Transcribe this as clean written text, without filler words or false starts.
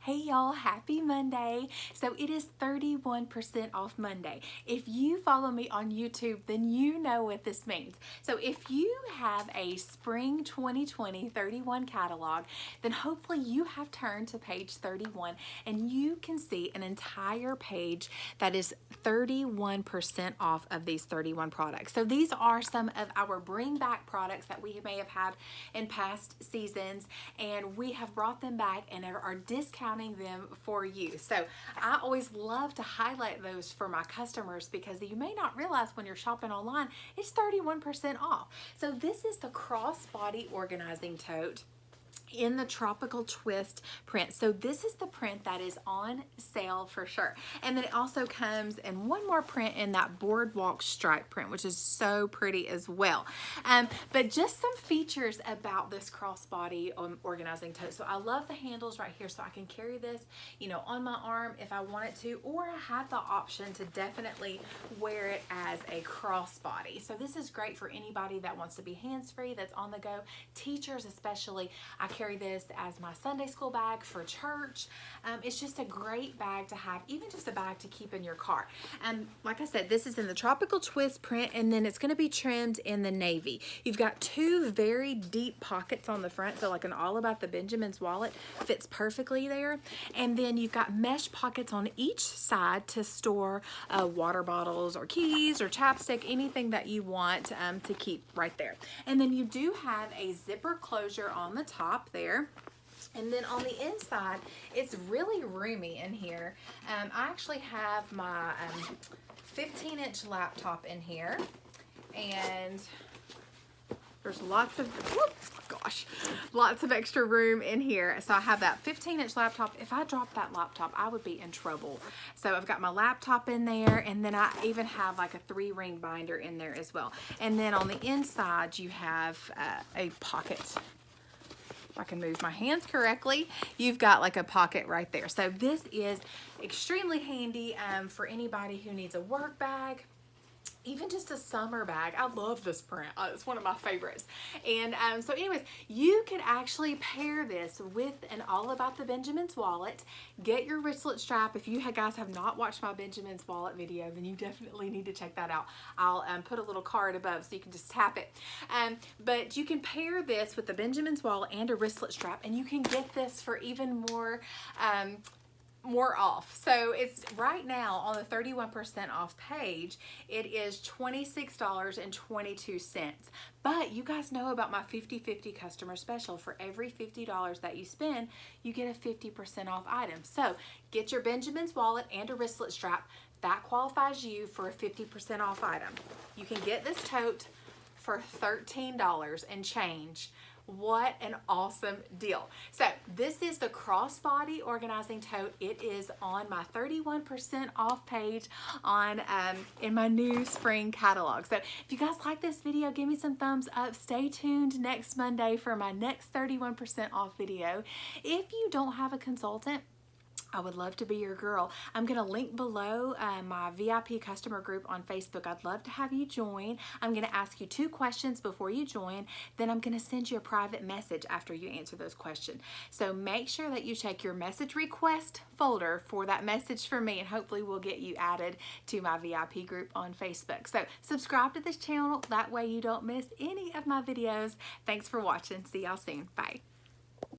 Hey y'all, happy Monday. So it is 31% off Monday. If you follow me on YouTube, then you know what this means. So if you have a spring 2020 31 catalog, then hopefully you have turned to page 31 and you can see an entire page that is 31% off of these 31 products. So these are some of our bring back products that we may have had in past seasons, and we have brought them back and are discounting them for you. So I always love to highlight those for my customers because you may not realize when you're shopping online, it's 31% off. So this is the Crossbody organizing tote in the tropical twist print. So this is the print that is on sale for sure. And then it also comes in one more print in that boardwalk stripe print, which is so pretty as well. But just some features about this crossbody organizing tote. So I love the handles right here, so I can carry this, on my arm if I wanted to, or I have the option to definitely wear it as a crossbody. So this is great for anybody that wants to be hands-free, that's on the go. Teachers especially. I carry this as my Sunday school bag for church. It's just a great bag to have, even just a bag to keep in your car. Like I said, this is in the tropical twist print, and then it's going to be trimmed in the navy. You've got two very deep pockets on the front, so like an All About the Benjamins wallet fits perfectly there. And then you've got mesh pockets on each side to store water bottles or keys or chapstick, anything that you want to keep right there. And then you do have a zipper closure on the top there. And then on the inside, it's really roomy in here. I actually have my 15-inch laptop in here, and there's lots of extra room in here. So I have that 15-inch laptop. If I dropped that laptop, I would be in trouble. So I've got my laptop in there, and then I even have like a 3-ring binder in there as well. And then on the inside, you have a pocket. If I can move my hands correctly, you've got like a pocket right there. So this is extremely handy for anybody who needs a work bag, even just a summer bag. I love this print. It's one of my favorites. And so anyways, you could actually pair this with an All About the Benjamins wallet. Get your wristlet strap. If you guys have not watched my Benjamins wallet video, then you definitely need to check that out. I'll put a little card above so you can just tap it. But you can pair this with the Benjamins wallet and a wristlet strap, and you can get this for even more off. So it's right now on the 31% off page, it is $26.22. But you guys know about my 50/50 customer special. For every $50 that you spend, you get a 50% off item. So get your Benjamins wallet and a wristlet strap. That qualifies you for a 50% off item. You can get this tote for $13 and change. What an awesome deal. So this is the Crossbody organizing tote. It is on my 31% off page on in my new spring catalog. So if you guys like this video, give me some thumbs up. Stay tuned next Monday for my next 31% off video. If you don't have a consultant, I would love to be your girl. I'm going to link below my VIP customer group on Facebook. I'd love to have you join. I'm going to ask you 2 questions before you join. Then I'm going to send you a private message after you answer those questions. So make sure that you check your message request folder for that message from me, and hopefully we'll get you added to my VIP group on Facebook. So subscribe to this channel. That way you don't miss any of my videos. Thanks for watching. See y'all soon. Bye.